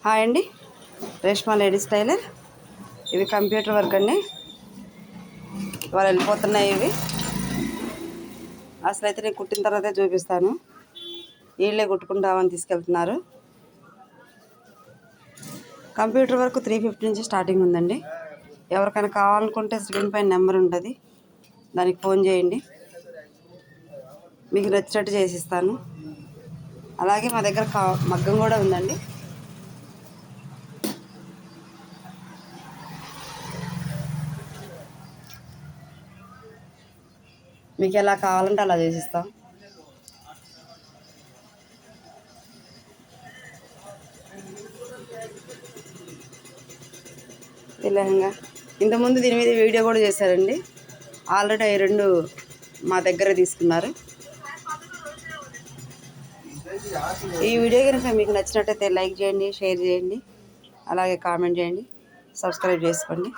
Hi అండి, Reshma ladies tailor. ఇవి computer work అండి. ఇవాళ వెళ్ళిపోతున్నాయి ఇవి. అసలు అయితే నేను కుట్టిన తర్వాతే చూపిస్తాను. వీళ్ళే కుట్టుకుంటామని తీసుకెళ్తున్నారు. కంప్యూటర్ వర్క్ 350 నుంచి స్టార్టింగ్ ఉందండి. ఎవరికైనా కావాలనుకుంటే స్క్రీన్ పైన నెంబర్ ఉంటుంది, దానికి ఫోన్ చేయండి, మీకు నచ్చినట్టు చేసిస్తాను. అలాగే మా దగ్గర మగ్గం కూడా ఉందండి. మీకు ఎలా కావాలంటే అలా చేసిస్తాం. ఈ లెహంగా ఇంతకుముందు దీని మీద వీడియో కూడా చేశారండి. ఆల్రెడీ అవి 2 మా దగ్గర తీసుకున్నారు. ఈ వీడియో కనుక మీకు నచ్చినట్టయితే లైక్ చేయండి, షేర్ చేయండి, అలాగే కామెంట్ చేయండి, సబ్స్క్రైబ్ చేసుకోండి.